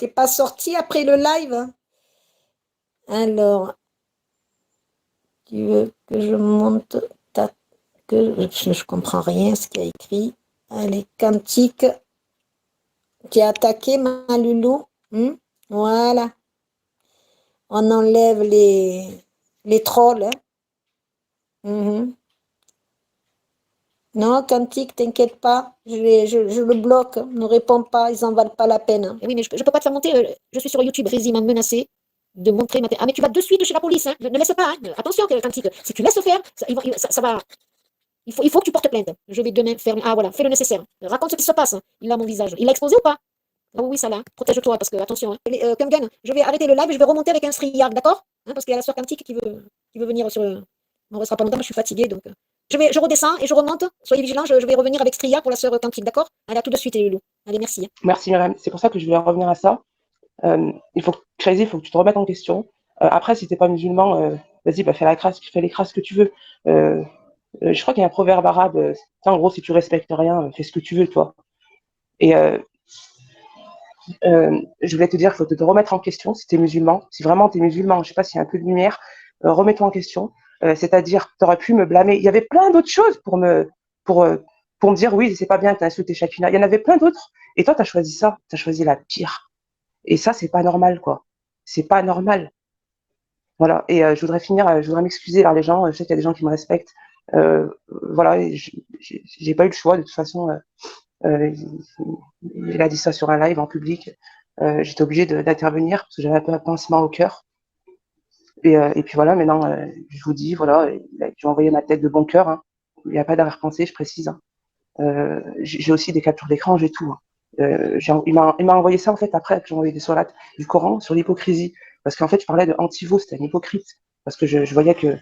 T'es pas sorti après le live? Alors, tu veux que je monte ta... que je comprends rien ce qu'il y a écrit. Allez, Cantique. Tu es attaqué, ma loulou. Voilà. On enlève les trolls. Hein. Mhm. Non, Cantique, t'inquiète pas. Je le bloque. Ne réponds pas. Ils en valent pas la peine. Hein. Oui, mais je peux pas te faire monter. Je suis sur YouTube. Rési m'a menacé de montrer ma tête. Ah, mais tu vas de suite chez la police. Hein. Ne laisse pas. Hein. Attention, Cantique. Si tu laisses faire, ça va. Il faut que tu portes plainte. Je vais demain faire. Ah, voilà. Fais le nécessaire. Raconte ce qui se passe. Il a mon visage. Il l'a exposé ou pas? Ah oui, ça là. Protège-toi parce que, attention. Hein. Kengan, je vais arrêter le live et je vais remonter avec un StreamYard, d'accord? Hein, parce qu'il y a la soeur Cantique qui veut venir sur. On ne restera pas longtemps. Moi, je suis fatiguée. Donc, je redescends et je remonte. Soyez vigilants. Je vais revenir avec StreamYard pour la soeur Cantique, d'accord? Allez, à tout de suite, les loulous. Allez, merci. Hein. Merci, Myriam. C'est pour ça que je voulais revenir à ça. Crazy, il faut que tu te remettes en question. Après, si t'es pas musulman, vas-y, bah, fais les crasses que tu veux. Je crois qu'il y a un proverbe arabe, en gros, si tu respectes rien, fais ce que tu veux, toi. Et je voulais te dire, il faut te remettre en question si t'es musulman. Si vraiment t'es musulman, je sais pas s'il y a un peu de lumière, remets-toi en question. C'est-à-dire, t'aurais pu me blâmer. Il y avait plein d'autres choses pour, euh, pour me dire, oui, c'est pas bien que t'as insulté Shakina. Il y en avait plein d'autres. Et toi, t'as choisi ça. T'as choisi la pire. Et ça, c'est pas normal, quoi. C'est pas normal. Voilà. Et je voudrais finir, je voudrais m'excuser vers les gens. Je sais qu'il y a des gens qui me respectent. Voilà. J'ai pas eu le choix, de toute façon. Il a dit ça sur un live en public. J'étais obligée d'intervenir parce que j'avais un peu un pincement au cœur. Et puis voilà, maintenant, je vous dis, voilà, j'ai envoyé ma tête de bon cœur. Hein. Il n'y a pas d'arrière-pensée, je précise. Hein. J'ai aussi des captures d'écran, j'ai tout. Hein. Il m'a envoyé ça en fait après que j'ai envoyé des sourates du Coran sur l'hypocrisie, parce qu'en fait je parlais de Antivo, c'était un hypocrite, parce que je voyais que,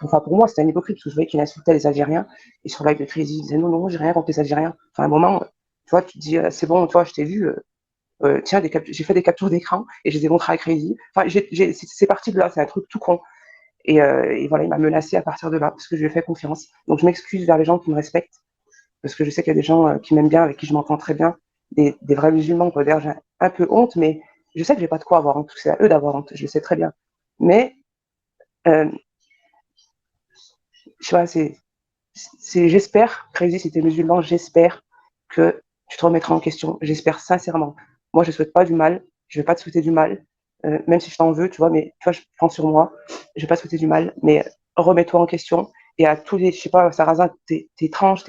enfin pour moi c'était un hypocrite, parce que je voyais qu'il insultait les Algériens, et sur live de Crazy il disait non non j'ai rien contre les Algériens. Enfin à un moment, tu vois, tu te dis c'est bon, toi je t'ai vu, tiens j'ai fait des captures d'écran et je les ai montrées à Crazy. Enfin c'est parti de là, c'est un truc tout con. Et voilà, il m'a menacé à partir de là, parce que je lui ai fait confiance. Donc je m'excuse vers les gens qui me respectent parce que je sais qu'il y a des gens qui m'aiment bien, avec qui je m'entends très bien, des vrais musulmans, quoi. D'ailleurs, j'ai un peu honte, mais je sais que j'ai pas de quoi avoir honte, c'est à eux d'avoir honte, je le sais très bien. Mais, je sais pas, j'espère, Crazy, si t'es musulman, j'espère que tu te remettras en question. J'espère sincèrement. Moi, je souhaite pas du mal, je vais pas te souhaiter du mal, même si je t'en veux, tu vois, mais tu vois, je prends sur moi, je vais pas te souhaiter du mal, mais remets-toi en question. Et à tous les, je sais pas, Sarrazin, t'es étrange,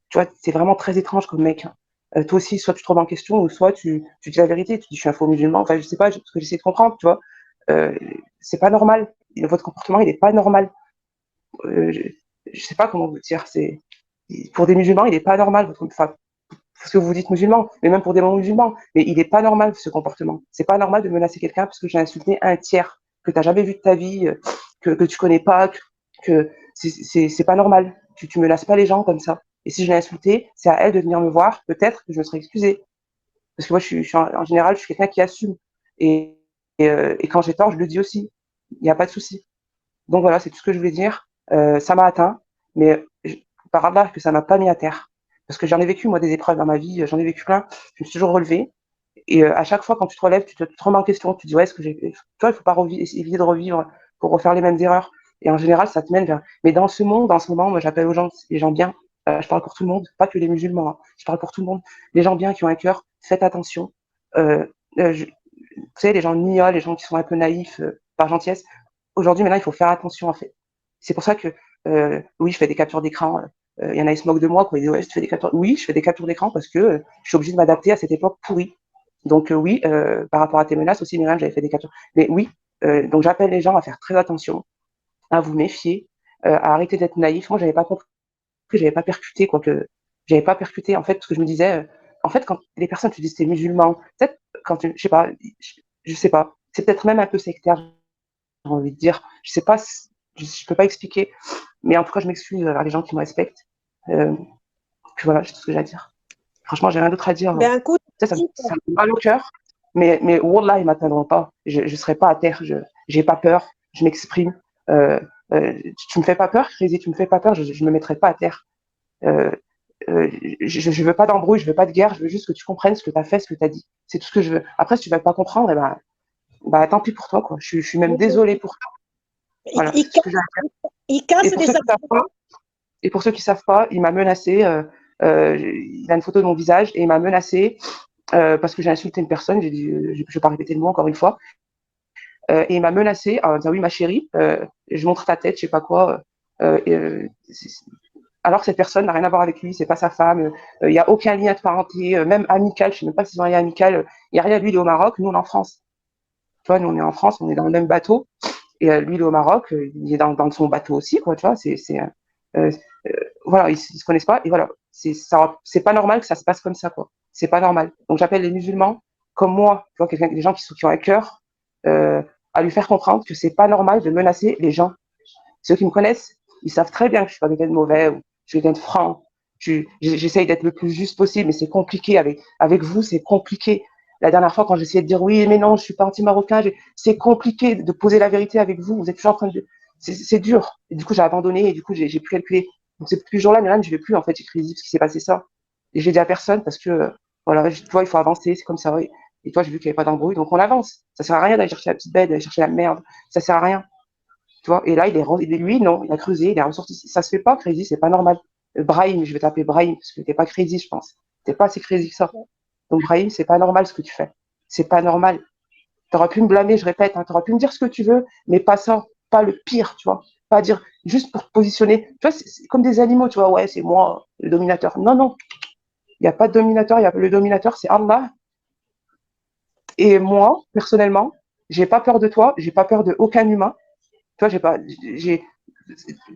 tu vois, c'est vraiment très étrange comme mec. Hein. Toi aussi, soit tu te remets en question, ou soit tu dis la vérité, tu dis je suis un faux musulman. Enfin, je sais pas, ce que j'essaie de comprendre, tu vois. Euh, c'est pas normal. Votre comportement, il est pas normal. Je, je sais pas comment vous dire. C'est pour des musulmans, il est pas normal. Enfin, parce que vous dites musulman, mais même pour des non-musulmans, mais il est pas normal ce comportement. C'est pas normal de menacer quelqu'un parce que j'ai insulté un tiers que t'as jamais vu de ta vie, que tu connais pas, que c'est pas normal. Tu menaces pas les gens comme ça. Et si je l'ai insulté, c'est à elle de venir me voir. Peut-être que je me serais excusée. Parce que moi, en général, je suis quelqu'un qui assume. Et quand j'ai tort, je le dis aussi. Il n'y a pas de souci. Donc voilà, c'est tout ce que je voulais dire. Ça m'a atteint, mais par là que ça m'a pas mis à terre. Parce que j'en ai vécu, moi, des épreuves dans ma vie, j'en ai vécu plein, je me suis toujours relevée. Et à chaque fois, quand tu te relèves, tu te remets en question, tu te dis, ouais, est-ce que j'ai. Toi, il faut pas éviter de revivre pour refaire les mêmes erreurs. Et en général, ça te mène vers. Mais dans ce monde, en ce moment, moi, j'appelle aux gens, les gens bien, je parle pour tout le monde, pas que les musulmans, hein, je parle pour tout le monde. Les gens bien qui ont un cœur, faites attention. Euh, vous savez, les gens gniols, les gens qui sont un peu naïfs, par gentillesse, aujourd'hui, maintenant, il faut faire attention, en fait. C'est pour ça que, oui, je fais des captures d'écran. Il y en a, ils se moquent de moi, quoi. Ils disent, ouais, tu fais des captures. Oui, je fais des captures d'écran parce que je suis obligée de m'adapter à cette époque pourrie. Donc, oui, par rapport à tes menaces aussi, Myriam, j'avais fait des captures. Mais oui, donc j'appelle les gens à faire très attention, à vous méfier, à arrêter d'être naïf. Moi, j'avais pas compris, j'avais pas percuté, quoi, que j'avais pas percuté, en fait, parce que je me disais, en fait, quand les personnes te disent t'es musulman, peut-être quand tu, je sais pas, c'est peut-être même un peu sectaire, j'ai envie de dire. Je sais pas, je peux pas expliquer, mais en tout cas, je m'excuse vers les gens qui me respectent. Euh, Puis voilà, c'est tout ce que j'ai à dire. Franchement, j'ai rien d'autre à dire. Ben, écoute, Ça me mal au cœur, mais Wallah, ils m'atteindront pas. Je serai pas à terre. J'ai pas peur. Je m'exprime. Euh, tu me fais pas peur, Crazy, tu me fais pas peur. Je me mettrai pas à terre. Euh, je veux pas d'embrouille, je veux pas de guerre, je veux juste que tu comprennes ce que tu as fait, ce que tu as dit. C'est tout ce que je veux. Après, si tu vas pas comprendre, eh ben, bah, tant pis pour toi, quoi. Je suis même désolée pour toi. Voilà, Il c'est ce que j'ai à dire. il Et casse pour des ceux qui savent pas, il m'a menacé. Il a une photo de mon visage et il m'a menacé parce que j'ai insulté une personne. J'ai dit, je vais pas répéter le mot encore une fois. Et il m'a menacé en disant oui ma chérie, je montre ta tête, je sais pas quoi. Euh, euh, alors que cette personne n'a rien à voir avec lui, c'est pas sa femme, il y a aucun lien de parenté, même amical, je sais même pas s'ils ont un lien amical, il y a rien. Lui il est au Maroc, nous on est en France. Tu vois, nous on est en France, on est dans le même bateau, et lui il est au Maroc, il est dans son bateau aussi, quoi, tu vois, euh, voilà, ils se connaissent pas, et voilà, c'est pas normal que ça se passe comme ça, quoi. C'est pas normal. Donc j'appelle les musulmans, comme moi, tu vois, des gens qui ont un cœur, euh, à lui faire comprendre que c'est pas normal de menacer les gens. Ceux qui me connaissent, ils savent très bien que je suis pas quelqu'un de mauvais, ou je suis quelqu'un de franc. J'essaye d'être le plus juste possible, mais c'est compliqué avec vous, c'est compliqué. La dernière fois, quand j'essayais de dire oui, mais non, je suis pas anti-marocain, c'est compliqué de poser la vérité avec vous. Vous êtes toujours en train de, c'est dur. Et du coup, j'ai abandonné et du coup, j'ai pu calculer. Donc, depuis ce jour-là, Myriam, je vais plus, en fait, écrire parce qu'il s'est passé ça. Et j'ai dit à personne parce que, voilà, tu vois, il faut avancer, c'est comme ça. Et toi, j'ai vu qu'il n'y avait pas d'embrouille, donc on avance. Ça sert à rien d'aller chercher la petite bête, d'aller chercher la merde. Ça sert à rien. Tu vois, et là, lui, non, il a creusé, il est ressorti. Ça se fait pas, crazy, c'est pas normal. Brahim, je vais t'appeler Brahim, parce que t'es pas crazy, je pense. T'es pas assez crazy que ça. Donc, Brahim, c'est pas normal ce que tu fais. C'est pas normal. T'aurais pu me blâmer, je répète, hein, t'aurais pu me dire ce que tu veux, mais pas ça, pas le pire, tu vois. Pas dire, juste pour te positionner. Tu vois, c'est comme des animaux, tu vois, ouais, c'est moi, le dominateur. Non, non, il n'y a pas de dominateur, le dominateur, c'est Allah. Et moi, personnellement, j'ai pas peur de toi, j'ai pas peur de aucun humain. Tu vois, tu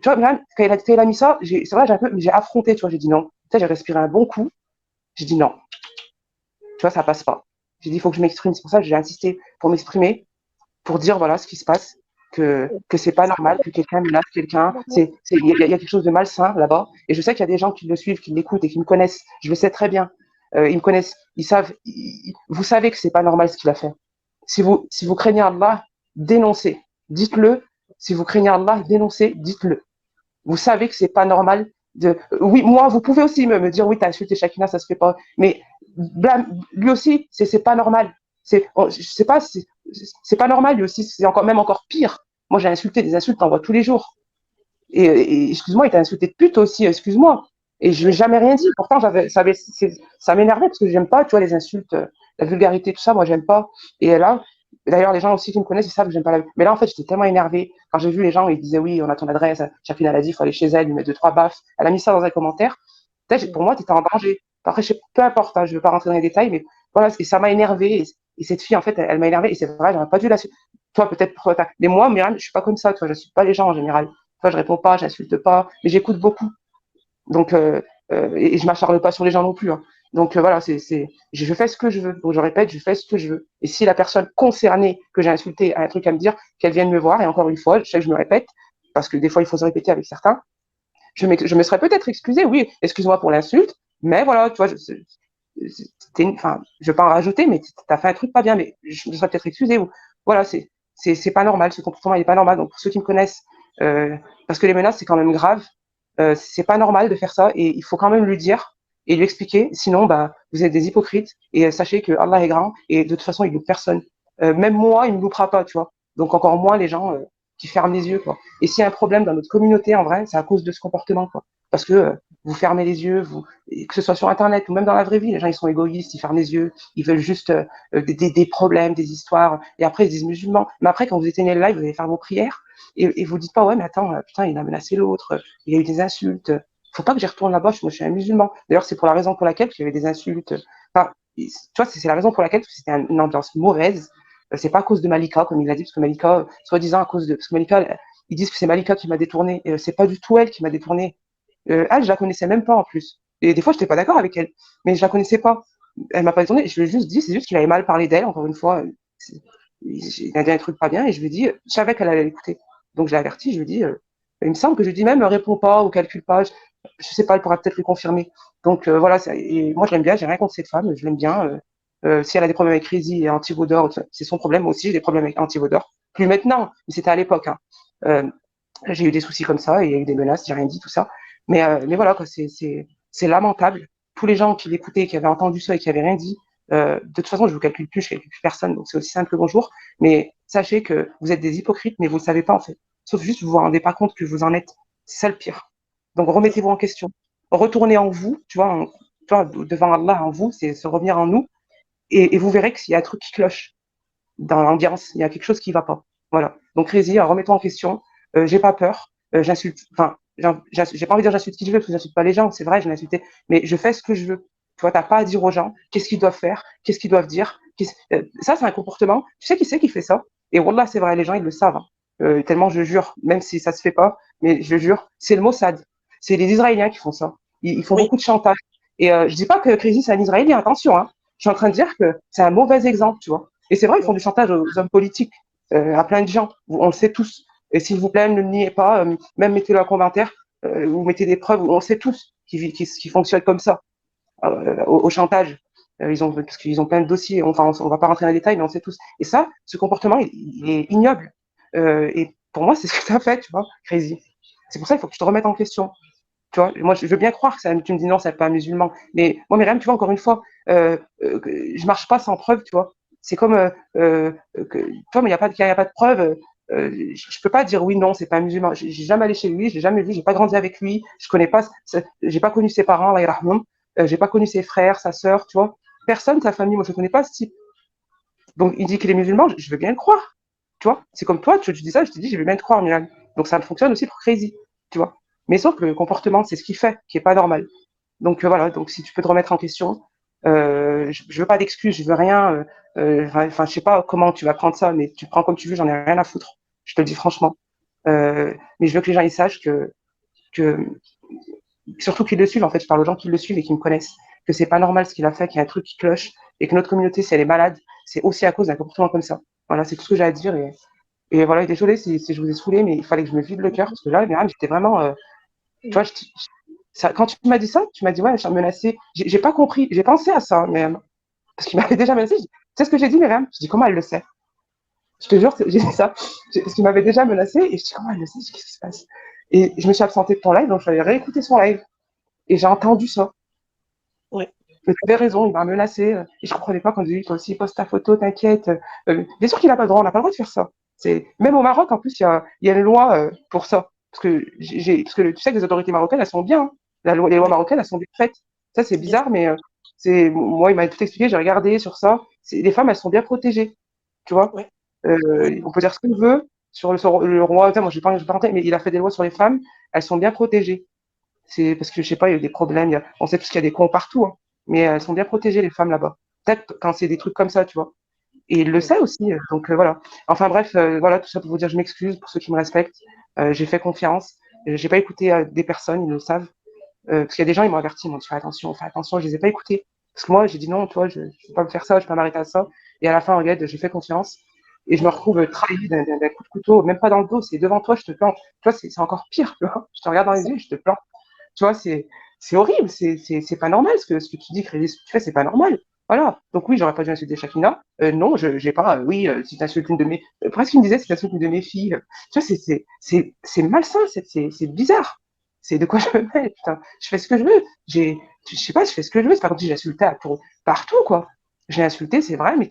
vois, même, quand il a mis ça, c'est vrai, j'ai affronté, tu vois, j'ai dit non. Tu sais, j'ai respiré un bon coup, j'ai dit non. Tu vois, ça passe pas. J'ai dit, il faut que je m'exprime. C'est pour ça que j'ai insisté pour m'exprimer, pour dire, voilà, ce qui se passe, que c'est pas normal, que quelqu'un menace quelqu'un. Il y a quelque chose de malsain là-bas. Et je sais qu'il y a des gens qui le suivent, qui l'écoutent et qui me connaissent. Je le sais très bien. Ils me connaissent, ils savent, vous savez que c'est pas normal ce qu'il a fait. Si vous craignez Allah, dénoncez. Dites-le. Si vous craignez Allah, dénoncez, dites-le. Vous savez que c'est pas normal de. Oui, moi, vous pouvez aussi me dire, oui, t'as insulté Shakina, ça se fait pas. Mais lui aussi, c'est pas normal. Je sais pas, c'est pas normal, lui aussi. C'est même encore pire. Moi, j'ai insulté des insultes, t'en vois tous les jours. Et excuse-moi, il t'a insulté de pute aussi, excuse-moi. Et je n'ai jamais rien dit. Pourtant, ça m'énervait parce que j'aime pas, tu vois, les insultes, la vulgarité, tout ça, moi, j'aime pas. Et là, d'ailleurs, les gens aussi qui me connaissent, ils savent que j'aime pas la. Mais là, en fait, j'étais tellement énervée. Quand j'ai vu les gens, ils disaient, oui, on a ton adresse, chacune elle a dit, il faut aller chez elle, lui mettre deux, trois baffes. Elle a mis ça dans un commentaire. Pour moi, tu étais en danger. Après, peu importe, hein, je ne veux pas rentrer dans les détails, mais voilà, et ça m'a énervé. Et cette fille, en fait, elle m'a énervé. Et c'est vrai, j'aurais pas dû la. Toi, peut-être pour toi. Mais moi, Myriam, je suis pas comme ça, tu vois, je suis pas les gens en général. Enfin, je réponds pas, j'insulte pas, mais j'écoute beaucoup. Donc, et je m'acharne pas sur les gens non plus. Hein. Donc voilà, je fais ce que je veux. Donc je répète, je fais ce que je veux. Et si la personne concernée que j'ai insultée a un truc à me dire, qu'elle vienne me voir. Et encore une fois, je sais que je me répète, parce que des fois il faut se répéter avec certains. Je me serais peut-être excusée, oui, excuse-moi pour l'insulte, mais voilà, tu vois, enfin, je vais pas en rajouter, mais tu as fait un truc pas bien, mais je me serais peut-être excusée. Ou, voilà, c'est pas normal, ce comportement il est pas normal. Donc pour ceux qui me connaissent, parce que les menaces c'est quand même grave, c'est pas normal de faire ça et il faut quand même lui dire et lui expliquer. Sinon, bah, vous êtes des hypocrites et sachez que Allah est grand et de toute façon il loupe personne. Même moi, il me loupera pas, tu vois. Donc encore moins les gens qui ferment les yeux, quoi. Et s'il y a un problème dans notre communauté, en vrai, c'est à cause de ce comportement, quoi. Parce que vous fermez les yeux, que ce soit sur Internet ou même dans la vraie vie, les gens ils sont égoïstes, ils ferment les yeux, ils veulent juste des problèmes, des histoires, et après ils se disent musulmans. Mais après, quand vous éteignez le live, vous allez faire vos prières, et vous dites pas, ouais, mais attends, putain, il a menacé l'autre, il y a eu des insultes. Faut pas que j'y retourne là-bas, moi je suis un musulman. D'ailleurs, c'est pour la raison pour laquelle il y avait des insultes. Enfin, tu vois, c'est la raison pour laquelle c'était une ambiance mauvaise. C'est pas à cause de Malika, comme il a dit, parce que Malika, soi-disant à cause de. Parce que Malika, ils disent que c'est Malika qui m'a détourné. C'est pas du tout elle qui m'a détourné. Elle, je la connaissais même pas en plus. Et des fois, je n'étais pas d'accord avec elle, mais je la connaissais pas. Elle m'a pas détourné. Je lui ai juste dit, c'est juste qu'il avait mal parlé d'elle, encore une fois. Il a dit un truc pas bien et je lui ai dit, je savais qu'elle allait l'écouter. Donc, je l'ai averti, je lui ai dit, il me semble que je lui ai dit même, réponds pas ou calcule pas. Je sais pas, elle pourra peut-être le confirmer. Donc, voilà, et moi, je l'aime bien, j'ai rien contre cette femme, je l'aime bien. Si elle a des problèmes avec Rizzi et Antivodor, c'est son problème. Moi aussi, j'ai des problèmes avec Antivodor. Plus maintenant, mais c'était à l'époque. Hein. J'ai eu des soucis comme ça, et il y a eu des menaces, j'ai rien dit, tout ça. Mais voilà, quoi, c'est lamentable. Tous les gens qui l'écoutaient, qui avaient entendu ça et qui avaient rien dit, de toute façon, je vous calcule plus, je calcule plus personne, donc c'est aussi simple que bonjour. Mais sachez que vous êtes des hypocrites, mais vous ne le savez pas en fait. Sauf juste, vous vous rendez pas compte que vous en êtes. C'est ça le pire. Donc remettez-vous en question. Retournez en vous, tu vois, devant Allah en vous, c'est se revenir en nous, et vous verrez qu'il y a un truc qui cloche dans l'ambiance, il y a quelque chose qui va pas. Voilà. Donc Rési, remets-toi en question. J'ai pas peur. J'insulte, enfin, j'ai pas envie de dire j'insulte qui je veux, parce que j'insulte pas les gens, c'est vrai, je n'insulte, mais je fais ce que je veux. Tu vois, t'as pas à dire aux gens qu'est-ce qu'ils doivent faire, qu'est-ce qu'ils doivent dire. Ça, c'est un comportement. Tu sais qui c'est qui fait ça? Et Wallah, c'est vrai, les gens, ils le savent. Hein. Tellement je jure, même si ça se fait pas, mais je jure, c'est le Mossad. C'est les Israéliens qui font ça. Ils font Oui, beaucoup de chantage. Et je dis pas que Crazy, c'est un Israélien, attention. Hein. Je suis en train de dire que c'est un mauvais exemple, tu vois. Et c'est vrai, ils font oui, du chantage aux hommes politiques, à plein de gens. On le sait tous. Et s'il vous plaît, ne le niez pas, même mettez-le en commentaire, ou mettez des preuves. On sait tous qui fonctionnent comme ça, au chantage. Parce qu'ils ont plein de dossiers. Enfin, on va pas rentrer dans les détails, mais on sait tous. Et ça, ce comportement, il est ignoble. Et pour moi, c'est ce que tu as fait, tu vois, Crazy. C'est pour ça qu'il faut que tu te remettes en question. Tu vois, moi, je veux bien croire que ça, tu me dis non, c'est pas un musulman. Mais moi, Myriam, tu vois, encore une fois, je marche pas sans preuve, tu vois. C'est comme, tu vois, mais il y a pas de preuve. Je peux pas dire oui, non, c'est pas un musulman. J'ai jamais allé chez lui, j'ai jamais vu, j'ai pas grandi avec lui, je connais pas, j'ai pas connu ses parents, Allah yarhamhum. J'ai pas connu ses frères, sa sœur, tu vois. Personne, sa famille, moi, je connais pas ce type. Donc, il dit qu'il est musulman, je veux bien le croire. Tu vois, c'est comme toi, tu dis ça, je te dis, je veux bien te croire, Myriam. Donc, ça fonctionne aussi pour Crazy, tu vois. Mais sauf que le comportement, c'est ce qu'il fait, qui est pas normal. Donc voilà, donc si tu peux te remettre en question, je veux pas d'excuses, je veux rien. Enfin, je sais pas comment tu vas prendre ça, mais tu prends comme tu veux, j'en ai rien à foutre. Je te le dis franchement. Mais je veux que les gens ils sachent que surtout qu'ils le suivent. En fait, je parle aux gens qui le suivent et qui me connaissent, que c'est pas normal ce qu'il a fait, qu'il y a un truc qui cloche et que notre communauté, si elle est malade, c'est aussi à cause d'un comportement comme ça. Voilà, c'est tout ce que j'ai à dire et voilà. Désolé si je vous ai saoulé, mais il fallait que je me vide le cœur parce que là, j'étais vraiment, tu vois, quand tu m'as dit ça, tu m'as dit, ouais, je suis menacée. J'ai pas compris. J'ai pensé à ça, mais parce qu'il m'avait déjà menacé. Tu sais ce que j'ai dit, Myriam? Je dis, comment elle le sait? Je te jure, j'ai dit ça. Parce qu'il m'avait déjà menacé et je dis, comment elle le sait? Je dis, qu'est-ce qui se passe? Et je me suis absentée de ton live, donc je vais réécouter son live. Et j'ai entendu ça. oui, Mais tu avais raison, il m'a menacé. Et je comprenais pas quand il dit, toi aussi, poste ta photo, t'inquiète. Bien sûr qu'il a pas le droit, on n'a pas le droit de faire ça. Même au Maroc, en plus, il y a une loi pour ça. Parce que tu sais que les autorités marocaines, elles sont bien. Hein. Les lois oui, marocaines, elles sont bien faites. Ça, c'est bien sûr. bizarre, mais moi, il m'a tout expliqué, j'ai regardé sur ça. Les femmes, elles sont bien protégées. Tu vois, Oui, oui, on peut dire ce qu'on veut sur le roi, moi, je vais pas rentrer, mais il a fait des lois sur les femmes, elles sont bien protégées. C'est parce que je sais pas, il y a eu des problèmes, on sait tous qu'il y a des cons partout, hein, mais elles sont bien protégées, les femmes là-bas. Peut-être quand c'est des trucs comme ça, tu vois. Et il le oui, sait aussi, donc voilà. Enfin bref, voilà, tout ça pour vous dire, je m'excuse pour ceux qui me respectent. J'ai fait confiance. J'ai pas écouté des personnes, ils le savent. Parce qu'il y a des gens, ils m'ont averti, ils m'ont dit fais attention, je les ai pas écoutés. Parce que moi, j'ai dit non, toi, je vais pas me faire ça, je vais pas m'arrêter à ça. Et à la fin, regarde, j'ai fait confiance. Et je me retrouve trahi d'un coup de couteau, même pas dans le dos, c'est devant toi, je te plante. Tu vois, c'est encore pire, tu vois. Je te regarde dans c'est les ça. yeux, je te plante. Tu vois, c'est horrible, c'est pas normal ce que tu dis, Crédit, ce que tu fais, c'est pas normal. Voilà. Donc oui, j'aurais pas dû insulter Shakina. Non, j'ai pas, oui, si t'insultes une de mes, presque il me disait si t'insultes une de mes filles. Tu vois, c'est malsain, c'est bizarre. C'est de quoi je me mêle, putain. Je fais ce que je veux. Je sais pas, je fais ce que je veux. C'est pas comme si j'insultais partout, quoi. J'ai insulté, c'est vrai, mais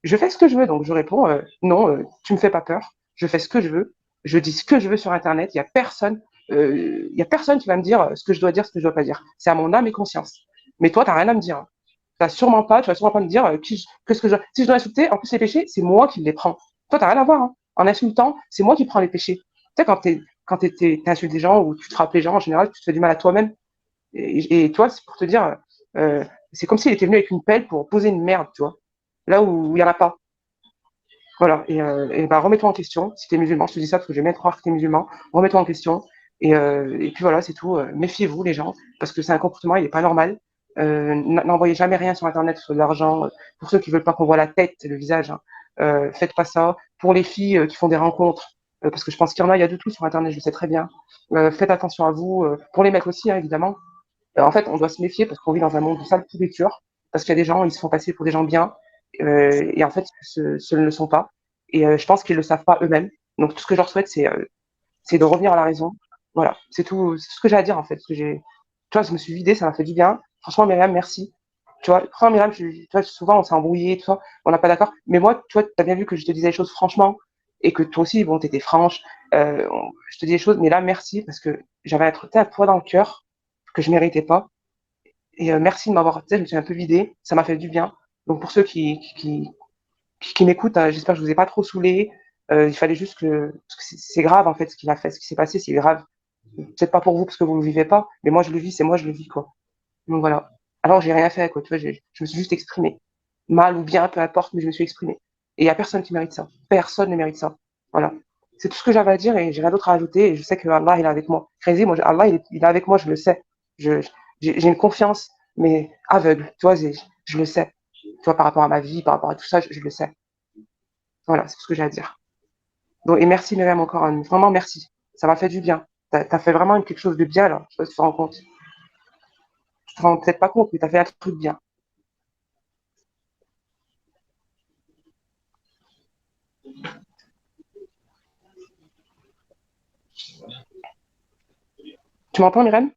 je fais ce que je veux. Donc je réponds, non, tu me fais pas peur. Je fais ce que je veux. Je dis ce que je veux sur Internet. Il y a personne qui va me dire ce que je dois dire, ce que je dois pas dire. C'est à mon âme et conscience. Mais toi, t'as rien à me dire. Hein. Tu vas sûrement pas me dire que ce que si je dois insulter, en plus les péchés, c'est moi qui les prends. Toi, t'as rien à voir. Hein. En insultant, c'est moi qui prends les péchés. Tu sais, quand t'insultes des gens ou tu frappes les gens, en général, tu te fais du mal à toi-même. Et toi, c'est pour te dire, euh, c'est comme s'il était venu avec une pelle pour poser une merde, tu vois. Là où il y en a pas. Voilà. Et bah, remets-toi en question. Si t'es musulman, je te dis ça parce que j'aime bien croire que t'es musulman. Remets-toi en question. Et puis voilà, c'est tout. Méfiez-vous, les gens, parce que c'est un comportement, il est pas normal. N'envoyez jamais rien sur Internet sur de l'argent. Pour ceux qui veulent pas qu'on voit la tête, le visage, hein, faites pas ça. Pour les filles qui font des rencontres, parce que je pense qu'il y en a, il y a de tout sur Internet, je le sais très bien. Faites attention à vous. Pour les mecs aussi, hein, évidemment. En fait, on doit se méfier parce qu'on vit dans un monde de sale pourriture, parce qu'il y a des gens, ils se font passer pour des gens bien, et en fait, ce ne le sont pas. Et je pense qu'ils ne le savent pas eux-mêmes. Donc, tout ce que je leur souhaite, c'est de revenir à la raison. Voilà, c'est tout ce que j'ai à dire, en fait. Ce que j'ai... Tu vois, je me suis vidée, ça m'a fait du bien. Franchement, Myriam, merci. Tu vois, franchement, Myriam, tu vois, souvent, on s'est embrouillé, tout ça, on n'a pas d'accord. Mais moi, tu vois, tu as bien vu que je te disais les choses franchement et que toi aussi, bon, tu étais franche. Je te dis les choses, mais là, merci parce que j'avais un poids dans le cœur que je méritais pas. Et merci de m'avoir, tu sais, je me suis un peu vidée, ça m'a fait du bien. Donc pour ceux qui m'écoutent, j'espère que je vous ai pas trop saoulé. Il fallait juste parce que c'est grave en fait ce qu'il a fait, ce qui s'est passé, c'est grave. Peut-être pas pour vous parce que vous ne le vivez pas, mais moi je le vis, c'est moi je le vis quoi. Donc voilà. Alors j'ai rien fait quoi, tu vois, je me suis juste exprimée. Mal ou bien, peu importe, mais je me suis exprimée. Et il y a personne qui mérite ça. Personne ne mérite ça. Voilà. C'est tout ce que j'avais à dire et j'ai rien d'autre à ajouter et je sais que Allah il est avec moi. Crazy, moi Allah il est avec moi, je le sais. Je, j'ai une confiance mais aveugle, tu vois, je le sais. Tu vois, par rapport à ma vie, par rapport à tout ça, je le sais. Voilà, c'est tout ce que j'ai à dire. Donc, et merci Myriam encore, hein, vraiment merci. Ça m'a fait du bien. T'as fait vraiment quelque chose de bien là. Je sais pas si tu te rends compte. Tu te rends peut-être pas compte, mais t'as fait un truc bien. Tu m'entends Myriam?